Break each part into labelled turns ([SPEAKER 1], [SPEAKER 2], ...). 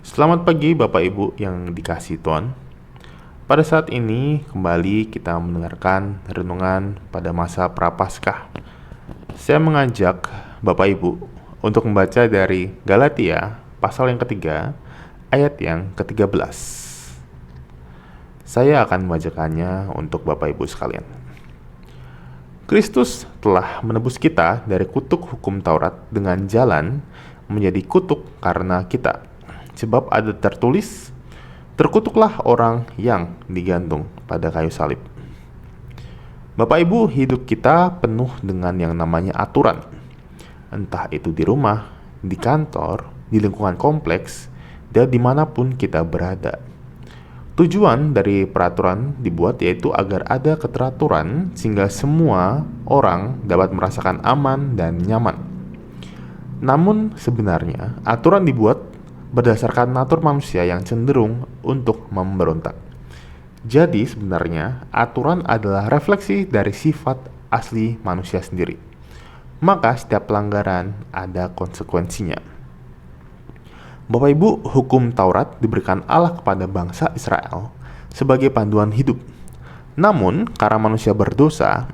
[SPEAKER 1] Selamat pagi Bapak Ibu yang dikasihi Tuhan. Pada saat ini kembali kita mendengarkan renungan pada masa Prapaskah. Saya mengajak Bapak Ibu untuk membaca dari Galatia pasal yang ketiga ayat yang ke-13. Saya akan membacakannya untuk Bapak Ibu sekalian. Kristus telah menebus kita dari kutuk hukum Taurat dengan jalan menjadi kutuk karena kita. Sebab ada tertulis, terkutuklah orang yang digantung pada kayu salib. Bapak Ibu, hidup kita penuh dengan yang namanya aturan. Entah itu di rumah, di kantor, di lingkungan kompleks, dan dimanapun kita berada. Tujuan dari peraturan dibuat yaitu agar ada keteraturan sehingga semua orang dapat merasakan aman dan nyaman. Namun sebenarnya aturan dibuat berdasarkan natur manusia yang cenderung untuk memberontak. Jadi sebenarnya aturan adalah refleksi dari sifat asli manusia sendiri. Maka setiap pelanggaran ada konsekuensinya. Bapak Ibu, hukum Taurat diberikan Allah kepada bangsa Israel sebagai panduan hidup. Namun, karena manusia berdosa,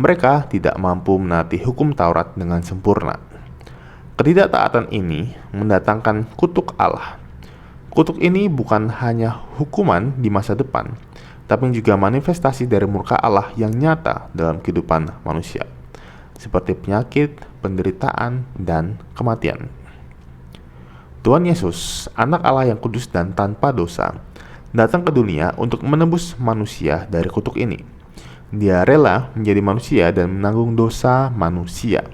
[SPEAKER 1] mereka tidak mampu menaati hukum Taurat dengan sempurna. Ketidaktaatan ini mendatangkan kutuk Allah. Kutuk ini bukan hanya hukuman di masa depan, tapi juga manifestasi dari murka Allah yang nyata dalam kehidupan manusia, seperti penyakit, penderitaan, dan kematian. Tuhan Yesus, anak Allah yang kudus dan tanpa dosa, datang ke dunia untuk menebus manusia dari kutuk ini. Dia rela menjadi manusia dan menanggung dosa manusia.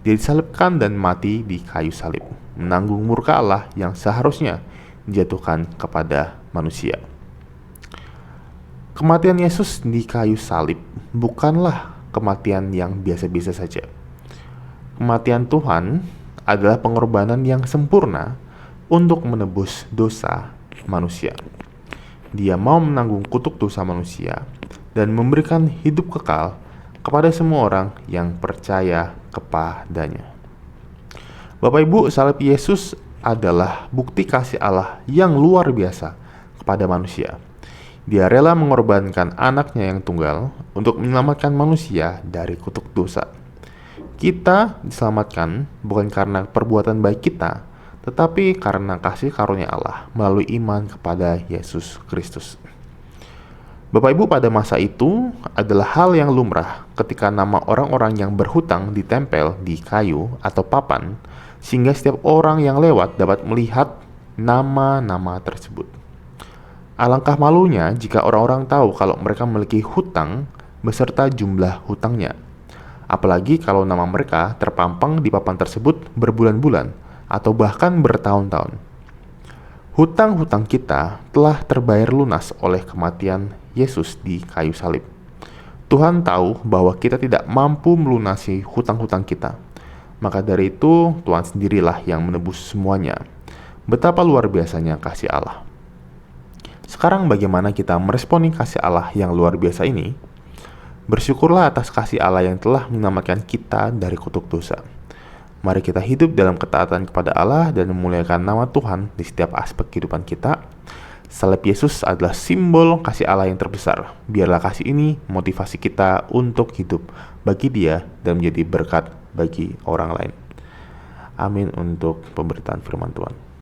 [SPEAKER 1] Dia disalibkan dan mati di kayu salib, menanggung murka Allah yang seharusnya dijatuhkan kepada manusia. Kematian Yesus di kayu salib bukanlah kematian yang biasa-biasa saja. Kematian Tuhan adalah pengorbanan yang sempurna untuk menebus dosa manusia. Dia mau menanggung kutuk dosa manusia dan memberikan hidup kekal kepada semua orang yang percaya kepadanya. Bapak Ibu, salib Yesus adalah bukti kasih Allah yang luar biasa kepada manusia. Dia rela mengorbankan anaknya yang tunggal untuk menyelamatkan manusia dari kutuk dosa. Kita diselamatkan bukan karena perbuatan baik kita, tetapi karena kasih karunia Allah melalui iman kepada Yesus Kristus. Bapak Ibu, pada masa itu adalah hal yang lumrah ketika nama orang-orang yang berhutang ditempel di kayu atau papan, sehingga setiap orang yang lewat dapat melihat nama-nama tersebut. Alangkah malunya jika orang-orang tahu kalau mereka memiliki hutang beserta jumlah hutangnya. Apalagi kalau nama mereka terpampang di papan tersebut berbulan-bulan atau bahkan bertahun-tahun. Hutang-hutang kita telah terbayar lunas oleh kematian Yesus di kayu salib. Tuhan tahu bahwa kita tidak mampu melunasi hutang-hutang kita. Maka dari itu, Tuhan sendirilah yang menebus semuanya. Betapa luar biasanya kasih Allah. Sekarang bagaimana kita meresponi kasih Allah yang luar biasa ini? Bersyukurlah atas kasih Allah yang telah menyelamatkan kita dari kutuk dosa. Mari kita hidup dalam ketaatan kepada Allah dan memuliakan nama Tuhan di setiap aspek kehidupan kita. Salib Yesus adalah simbol kasih Allah yang terbesar. Biarlah kasih ini motivasi kita untuk hidup bagi Dia dan menjadi berkat bagi orang lain. Amin untuk pemberitaan firman Tuhan.